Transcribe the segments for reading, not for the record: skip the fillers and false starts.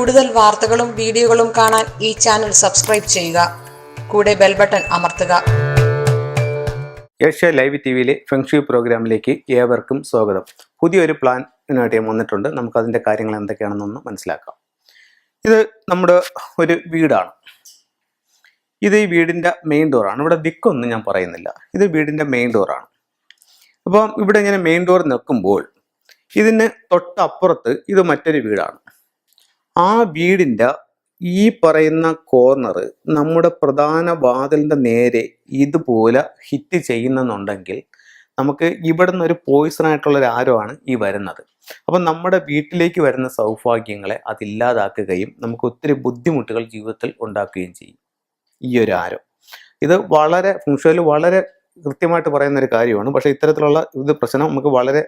കൂടുതൽ വാർത്തകളും വീഡിയോകളും കാണാൻ ഈ ചാനൽ സബ്സ്ക്രൈബ് ചെയ്യുക. കൂടെ ബെൽ ബട്ടൺ അമർത്തുക. ഏഷ്യ ലൈവ് ടിവിയിലെ ഫെങ്ഷുയി പ്രോഗ്രാമിലേക്ക് ഏവർക്കും സ്വാഗതം. പുതിയൊരു പ്ലാനുമായിട്ട് ഞാൻ വന്നിട്ടുണ്ട്. നമുക്കതിൻ്റെ കാര്യങ്ങൾ എന്തൊക്കെയാണെന്നൊന്ന് മനസ്സിലാക്കാം. ഇത് നമ്മുടെ ഒരു വീടാണ്. ഇത് ഈ വീടിൻ്റെ മെയിൻ ഡോറാണ്. ഇവിടെ ദിക്കൊന്നും ഞാൻ പറയുന്നില്ല. ഇത് വീടിൻ്റെ മെയിൻ ഡോറാണ്. അപ്പം ഇവിടെ ഇങ്ങനെ മെയിൻ ഡോർ നിൽക്കുമ്പോൾ ഇതിന് തൊട്ടപ്പുറത്ത് ഇത് മറ്റൊരു വീടാണ്. ആ വീടിൻ്റെ ഈ പറയുന്ന കോർണർ നമ്മുടെ പ്രധാന വാതിലിൻ്റെ നേരെ ഇതുപോലെ ഹിറ്റ് ചെയ്യുന്നെന്നുണ്ടെങ്കിൽ നമുക്ക് ഇവിടെ നിന്നൊരു പോയിസണായിട്ടുള്ളൊരു ആരമാണ് ഈ വരുന്നത്. അപ്പം നമ്മുടെ വീട്ടിലേക്ക് വരുന്ന സൗഭാഗ്യങ്ങളെ അതില്ലാതാക്കുകയും നമുക്ക് ഒത്തിരി ബുദ്ധിമുട്ടുകൾ ജീവിതത്തിൽ ഉണ്ടാക്കുകയും ചെയ്യും ഈ ഒരു ആരോ. ഇത് വളരെ ഫംഗ്ഷനിൽ വളരെ കൃത്യമായിട്ട് പറയുന്നൊരു കാര്യമാണ്. പക്ഷേ ഇത്തരത്തിലുള്ള ഇത് പ്രശ്നം നമുക്ക് വളരെ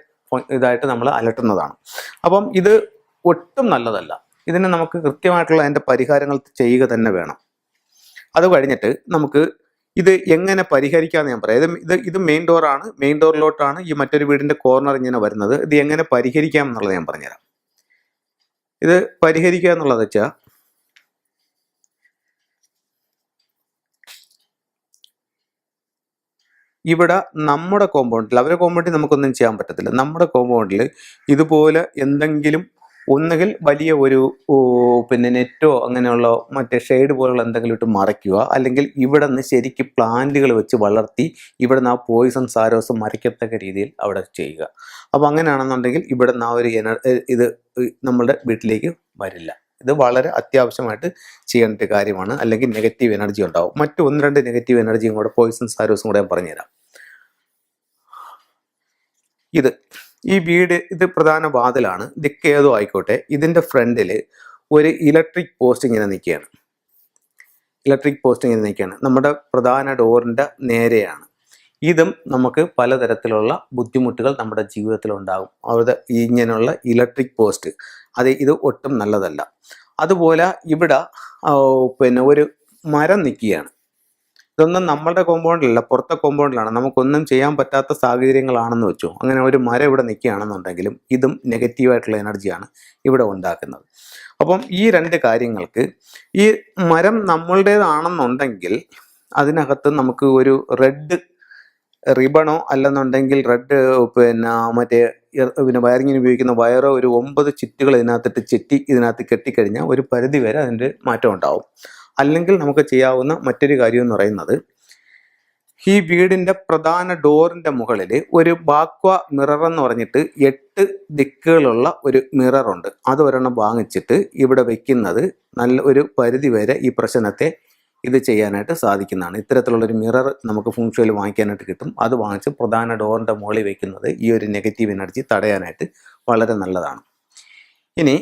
ഇതായിട്ട് നമ്മൾ അലട്ടുന്നതാണ്. അപ്പം ഇത് ഒട്ടും നല്ലതല്ല. ഇതിന് നമുക്ക് കൃത്യമായിട്ടുള്ള അതിൻ്റെ പരിഹാരങ്ങൾ ചെയ്യുക തന്നെ വേണം. അത് കഴിഞ്ഞിട്ട് നമുക്ക് ഇത് എങ്ങനെ പരിഹരിക്കാമെന്ന് ഞാൻ പറയാം. ഇത് മെയിൻ ഡോറാണ്. മെയിൻ ഡോറിലോട്ടാണ് ഈ മറ്റൊരു വീടിൻ്റെ കോർണർ ഇങ്ങനെ വരുന്നത്. ഇത് എങ്ങനെ പരിഹരിക്കാം എന്നുള്ളത് ഞാൻ പറഞ്ഞുതരാം. ഇത് പരിഹരിക്കുക എന്നുള്ളത് വെച്ചാൽ ഇവിടെ നമ്മുടെ കോമ്പൗണ്ടിൽ, അവരുടെ കോമ്പൗണ്ടിൽ നമുക്കൊന്നും ചെയ്യാൻ പറ്റത്തില്ല. നമ്മുടെ കോമ്പൗണ്ടിൽ ഇതുപോലെ എന്തെങ്കിലും ഒന്നുകിൽ വലിയ ഒരു നെറ്റോ അങ്ങനെയുള്ള മറ്റേ ഷെയ്ഡ് പോലുള്ള എന്തെങ്കിലും ഇട്ട് മറയ്ക്കുക, അല്ലെങ്കിൽ ഇവിടെ നിന്ന് ശരിക്കും പ്ലാന്റുകൾ വെച്ച് വളർത്തി ഇവിടെ നിന്ന് ആ പോയിസൺ സാരോസം മറിക്കത്തക്ക രീതിയിൽ അവിടെ ചെയ്യുക. അപ്പോൾ അങ്ങനെയാണെന്നുണ്ടെങ്കിൽ ഇവിടെ നിന്ന് ആ ഒരു ഇത് നമ്മളുടെ വീട്ടിലേക്ക് വരില്ല. ഇത് വളരെ അത്യാവശ്യമായിട്ട് ചെയ്യേണ്ട ഒരു കാര്യമാണ്. അല്ലെങ്കിൽ നെഗറ്റീവ് എനർജി ഉണ്ടാവും. മറ്റു 1-2 നെഗറ്റീവ് എനർജിയും കൂടെ പോയിസൺ സാരോസും കൂടെ ഞാൻ പറഞ്ഞുതരാം. ഈ വീട് ഇത് പ്രധാന വാതിലാണ്. ദിക്ക് ഏതോ ആയിക്കോട്ടെ. ഇതിൻ്റെ ഫ്രണ്ടിൽ ഒരു ഇലക്ട്രിക് പോസ്റ്റ് ഇങ്ങനെ നിൽക്കുകയാണ്. നമ്മുടെ പ്രധാന ഡോറിൻ്റെ നേരെയാണ്. ഇതും നമുക്ക് പലതരത്തിലുള്ള ബുദ്ധിമുട്ടുകൾ നമ്മുടെ ജീവിതത്തിൽ ഉണ്ടാകും. അവിടെ ഇങ്ങനെയുള്ള ഇലക്ട്രിക് പോസ്റ്റ് ഇത് ഒട്ടും നല്ലതല്ല. അതുപോലെ ഇവിടെ ഒരു മരം നിൽക്കുകയാണ്. ഇതൊന്നും നമ്മളുടെ കോമ്പൗണ്ടിലല്ല, പുറത്തെ കോമ്പൗണ്ടിലാണ്. നമുക്കൊന്നും ചെയ്യാൻ പറ്റാത്ത സാഹചര്യങ്ങളാണെന്ന് വെച്ചോ. അങ്ങനെ ഒരു മരം ഇവിടെ നിൽക്കുകയാണെന്നുണ്ടെങ്കിലും ഇതും നെഗറ്റീവായിട്ടുള്ള എനർജിയാണ് ഇവിടെ ഉണ്ടാക്കുന്നത്. അപ്പം ഈ 2 കാര്യങ്ങൾക്ക് ഈ മരം നമ്മളുടേതാണെന്നുണ്ടെങ്കിൽ അതിനകത്ത് നമുക്ക് ഒരു റെഡ് റിബണോ അല്ലെന്നുണ്ടെങ്കിൽ റെഡ് വയറിങ്ങിന് ഉപയോഗിക്കുന്ന വയറോ ഒരു 9 ചുറ്റുകൾ ഇതിനകത്ത് കെട്ടിക്കഴിഞ്ഞാൽ ഒരു പരിധി വരെ അതിൻ്റെ മാറ്റം ഉണ്ടാവും. അല്ലെങ്കിൽ നമുക്ക് ചെയ്യാവുന്ന മറ്റൊരു കാര്യം എന്ന് പറയുന്നത്, ഈ വീടിൻ്റെ പ്രധാന ഡോറിൻ്റെ മുകളിൽ ഒരു ബാക്വ മിറർ എന്ന് പറഞ്ഞിട്ട് 8 ദിക്കുകളുള്ള ഒരു മിററുണ്ട്. അത് ഒരെണ്ണം വാങ്ങിച്ചിട്ട് ഇവിടെ വെക്കുന്നത് നല്ല ഒരു പരിധി വരെ ഈ പ്രശ്നത്തെ ഇത് ചെയ്യാനായിട്ട് സാധിക്കുന്നതാണ്. ഇത്തരത്തിലുള്ളൊരു മിറർ നമുക്ക് ഫംഗ്ഷനിൽ വാങ്ങിക്കാനായിട്ട് കിട്ടും. അത് വാങ്ങിച്ച് പ്രധാന ഡോറിൻ്റെ മുകളിൽ വെക്കുന്നത് ഈ ഒരു നെഗറ്റീവ് എനർജി തടയാനായിട്ട് വളരെ നല്ലതാണ്. ഇനി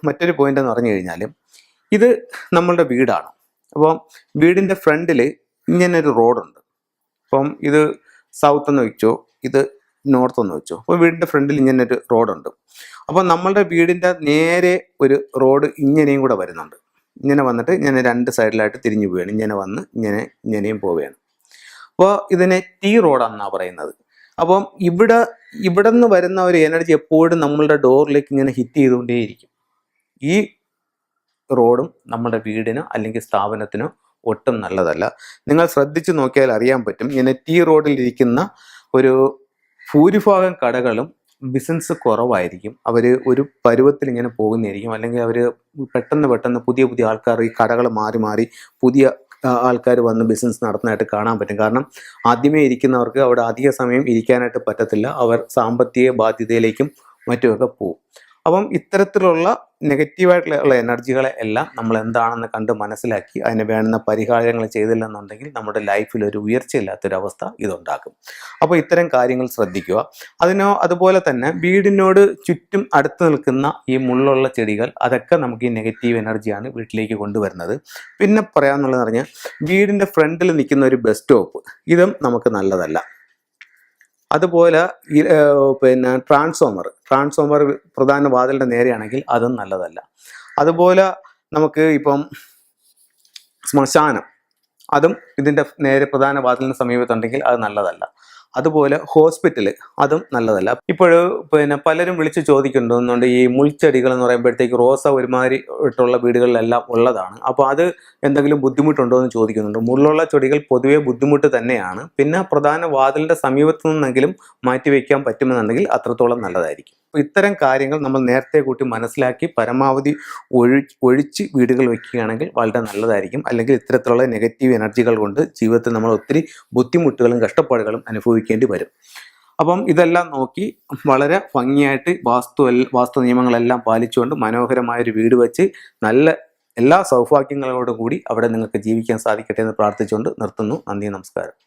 മറ്റൊരു പോയിന്റ് എന്ന് പറഞ്ഞു കഴിഞ്ഞാൽ, ഇത് നമ്മളുടെ വീടാണ്. അപ്പം വീടിൻ്റെ ഫ്രണ്ടിൽ ഇങ്ങനൊരു റോഡുണ്ട്. അപ്പം ഇത് സൗത്ത് എന്ന് വെച്ചോ, ഇത് നോർത്ത് എന്ന് വെച്ചോ. അപ്പോൾ വീടിൻ്റെ ഫ്രണ്ടിൽ ഇങ്ങനൊരു റോഡുണ്ട്. അപ്പോൾ നമ്മളുടെ വീടിൻ്റെ നേരെ ഒരു റോഡ് ഇങ്ങനെയും കൂടെ വരുന്നുണ്ട്. ഇങ്ങനെ വന്നിട്ട് ഇങ്ങനെ 2 സൈഡിലായിട്ട് തിരിഞ്ഞു പോവുകയാണ്. ഇങ്ങനെ വന്ന് ഇങ്ങനെയും പോവുകയാണ്. അപ്പോൾ ഇതിനെ T റോഡാണെന്നാണ് പറയുന്നത്. അപ്പം ഇവിടെ നിന്ന് വരുന്ന ഒരു എനർജി എപ്പോഴും നമ്മളുടെ ഡോറിലേക്ക് ഇങ്ങനെ ഹിറ്റ് ചെയ്തുകൊണ്ടേയിരിക്കും. ഈ റോഡും നമ്മുടെ വീടിനോ അല്ലെങ്കിൽ സ്ഥാപനത്തിനോ ഒട്ടും നല്ലതല്ല. നിങ്ങൾ ശ്രദ്ധിച്ചു നോക്കിയാൽ അറിയാൻ പറ്റും. ഇങ്ങനെ T റോഡിലിരിക്കുന്ന ഒരു ഭൂരിഭാഗം കടകളും ബിസിനസ് കുറവായിരിക്കും. അവർ ഒരു പരുവത്തിൽ ഇങ്ങനെ പോകുന്നതായിരിക്കും. അല്ലെങ്കിൽ അവർ പെട്ടെന്ന് പുതിയ ആൾക്കാർ ഈ കടകൾ മാറി പുതിയ ആൾക്കാർ വന്ന് ബിസിനസ് നടത്തുന്നതായിട്ട് കാണാൻ പറ്റും. കാരണം ആദ്യമേ ഇരിക്കുന്നവർക്ക് അവിടെ അധിക സമയം ഇരിക്കാനായിട്ട് പറ്റത്തില്ല. അവർ സാമ്പത്തിക ബാധ്യതയിലേക്കും മറ്റുമൊക്കെ പോകും. അപ്പം ഇത്തരത്തിലുള്ള നെഗറ്റീവായിട്ടുള്ള എനർജികളെ എല്ലാം നമ്മൾ എന്താണെന്ന് കണ്ട് മനസ്സിലാക്കി അതിന് വേണ്ടുന്ന പരിഹാരങ്ങൾ ചെയ്തില്ലെന്നുണ്ടെങ്കിൽ നമ്മുടെ ലൈഫിൽ ഒരു ഉയർച്ചയില്ലാത്തൊരവസ്ഥ ഇതുണ്ടാക്കും. അപ്പോൾ ഇത്തരം കാര്യങ്ങൾ ശ്രദ്ധിക്കുക. അതുപോലെ തന്നെ വീടിനോട് ചുറ്റും അടുത്ത് നിൽക്കുന്ന ഈ മുള്ളുള്ള ചെടികൾ, അതൊക്കെ നമുക്ക് ഈ നെഗറ്റീവ് എനർജിയാണ് വീട്ടിലേക്ക് കൊണ്ടുവരുന്നത്. പിന്നെ പറയാമെന്നുള്ളതെന്ന് പറഞ്ഞാൽ, വീടിൻ്റെ ഫ്രണ്ടിൽ നിൽക്കുന്ന ഒരു ബസ് സ്റ്റോപ്പ്, ഇതും നമുക്ക് നല്ലതല്ല. അതുപോലെ ട്രാൻസ്ഫോമർ പ്രധാന വാതിലിൻ്റെ നേരെയാണെങ്കിൽ അതും നല്ലതല്ല. അതുപോലെ നമുക്ക് ഇപ്പം ശ്മശാനം, അതും ഇതിൻ്റെ നേരെ പ്രധാന വാതിലിന് സമീപത്തുണ്ടെങ്കിൽ അത് നല്ലതല്ല. അതുപോലെ ഹോസ്പിറ്റൽ അതും നല്ലതല്ല. ഇപ്പോൾ പിന്നെ പലരും വിളിച്ച് ചോദിക്കുന്നുണ്ട് ഈ മുൾച്ചെടികൾ എന്ന് പറയുമ്പോഴത്തേക്ക് റോസ ഒരുമാതിരി ഇട്ടുള്ള വീടുകളിലെല്ലാം ഉള്ളതാണ്. അപ്പോൾ അത് എന്തെങ്കിലും ബുദ്ധിമുട്ടുണ്ടോ എന്ന് ചോദിക്കുന്നുണ്ട്. മുള്ളുള്ള ചെടികൾ പൊതുവെ ബുദ്ധിമുട്ട് തന്നെയാണ്. പിന്നെ പ്രധാന വാതിലിൻ്റെ സമീപത്തു നിന്നെങ്കിലും മാറ്റിവെക്കാൻ പറ്റുമെന്നുണ്ടെങ്കിൽ അത്രത്തോളം നല്ലതായിരിക്കും. അപ്പോൾ ഇത്തരം കാര്യങ്ങൾ നമ്മൾ നേരത്തെ കൂട്ടി മനസ്സിലാക്കി പരമാവധി ഒഴിച്ച് വീടുകൾ വയ്ക്കുകയാണെങ്കിൽ വളരെ നല്ലതായിരിക്കും. അല്ലെങ്കിൽ ഇത്തരത്തിലുള്ള നെഗറ്റീവ് എനർജികൾ കൊണ്ട് ജീവിതത്തിൽ നമ്മൾ ഒത്തിരി ബുദ്ധിമുട്ടുകളും കഷ്ടപ്പാടുകളും അനുഭവിക്കേണ്ടി വരും. അപ്പം ഇതെല്ലാം നോക്കി വളരെ ഭംഗിയായിട്ട് വാസ്തു നിയമങ്ങളെല്ലാം പാലിച്ചുകൊണ്ട് മനോഹരമായൊരു വീട് വെച്ച് നല്ല എല്ലാ സൗഭാഗ്യങ്ങളോടും കൂടി അവിടെ നിങ്ങൾക്ക് ജീവിക്കാൻ സാധിക്കട്ടെ എന്ന് പ്രാർത്ഥിച്ചുകൊണ്ട് നിർത്തുന്നു. നന്ദി, നമസ്കാരം.